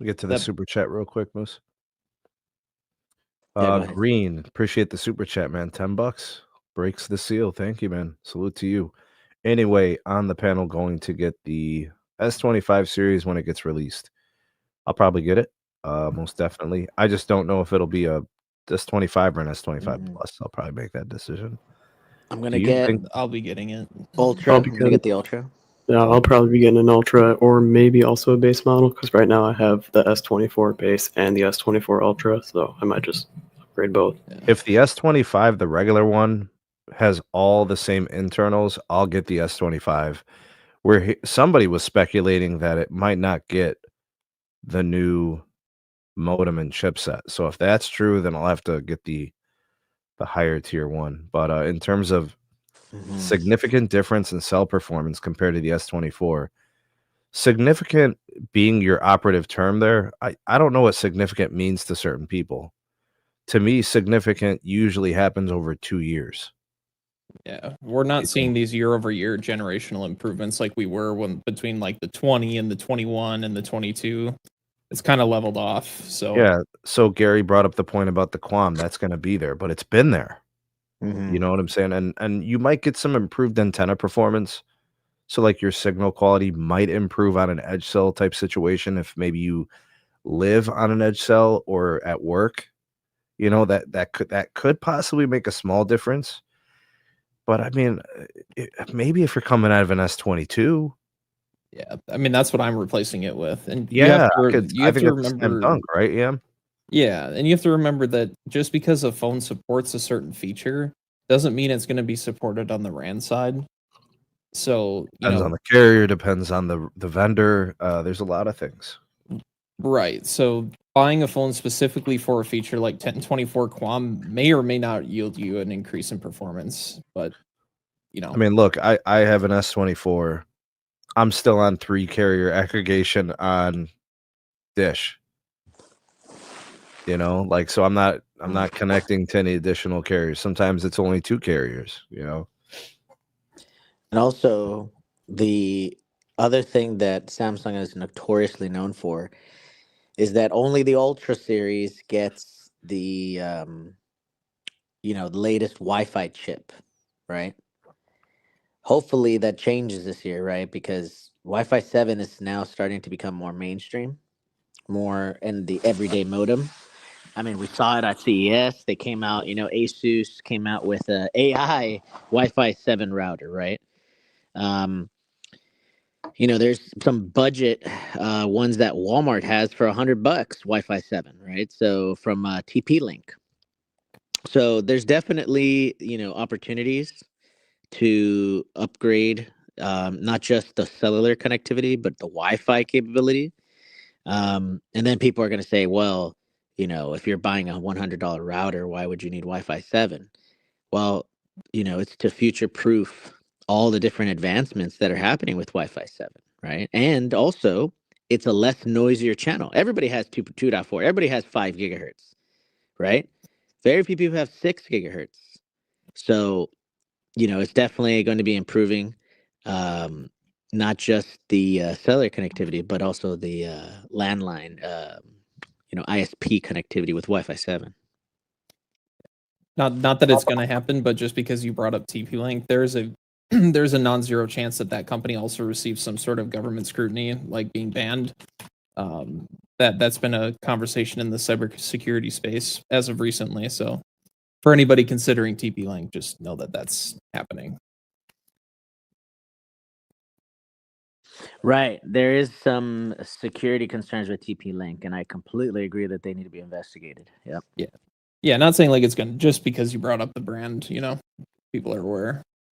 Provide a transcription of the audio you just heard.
Get to the That- super chat real quick, Moose. Yeah, go ahead. Green, appreciate the super chat, man. $10 breaks the seal. Thank you, man. Salute to you. Anyway, on the panel, going to get the S25 series when it gets released. I'll probably get it, most definitely. I just don't know if it'll be a S25 or an S25 Plus. I'll probably make that decision. I'm Do gonna you get think- I'll be getting it. Ultra. I'll I'm be gonna good. get the Ultra. Yeah, I'll probably be getting an Ultra or maybe also a base model because right now I have the S24 base and the S24 Ultra, so I might just upgrade both. If the S25, the regular one, has all the same internals, I'll get the S25. Where somebody was speculating that it might not get the new modem and chipset. So if that's true, then I'll have to get the higher tier one. But in terms of significant difference in cell performance compared to the S24, significant being your operative term there, I don't know what significant means to certain people. To me, significant usually happens over 2 years. Yeah, we're not seeing these year-over-year generational improvements like we were when between like the 20 and the 21 and the 22. It's kind of leveled off. So Yeah. So Gary brought up the point about the QAM. That's going to be there, but it's been there. You know what I'm saying? And you might get some improved antenna performance. So like your signal quality might improve on an edge cell type situation if maybe you live on an edge cell or at work. You know, that could possibly make a small difference. But I mean, maybe if you're coming out of an S22. yeah, I mean that's what I'm replacing it with. And Yeah, you I have think to it's a remember, slam dunk, right? Yeah. yeah, and you have to remember that just because a phone supports a certain feature doesn't mean it's going to be supported on the RAN side. So Depends on the carrier, depends on the vendor. There's a lot of things. Right. So buying a phone specifically for a feature like 1024 QAM may or may not yield you an increase in performance, but I mean, look, I have an S24. I'm still on 3 carrier aggregation on Dish. You know, like, so I'm not connecting to any additional carriers. Sometimes it's only 2 carriers, you know. And also, the other thing that Samsung is notoriously known for is that only the Ultra series gets the latest Wi-Fi chip, right? Hopefully that changes this year, right? Because Wi-Fi 7 is now starting to become more mainstream, more in the everyday modem. I mean, we saw it at CES. They came out, Asus came out with a AI Wi-Fi 7 router, right? There's some budget ones that Walmart has for $100 Wi-Fi 7, right? So from TP-Link. So there's definitely, opportunities to upgrade not just the cellular connectivity, but the Wi-Fi capability. And then people are going to say, well, if you're buying a $100 router, why would you need Wi-Fi 7? Well, it's to future-proof all the different advancements that are happening with Wi-Fi 7, right? And also, it's a less noisier channel. Everybody has 2.4. Everybody has 5 gigahertz, right? Very few people have 6 gigahertz. So, it's definitely going to be improving not just the cellular connectivity, but also the landline, ISP connectivity with Wi-Fi 7. not that it's going to happen, but just because you brought up TP-Link, there's a there's a non-zero chance that company also receives some sort of government scrutiny, like being banned. That's been a conversation in the cybersecurity space as of recently. So for anybody considering TP-Link, just know that that's happening. Right. There is some security concerns with TP-Link, and I completely agree that they need to be investigated. Yep. Yeah. Not saying like it's going to, just because you brought up the brand, people are aware.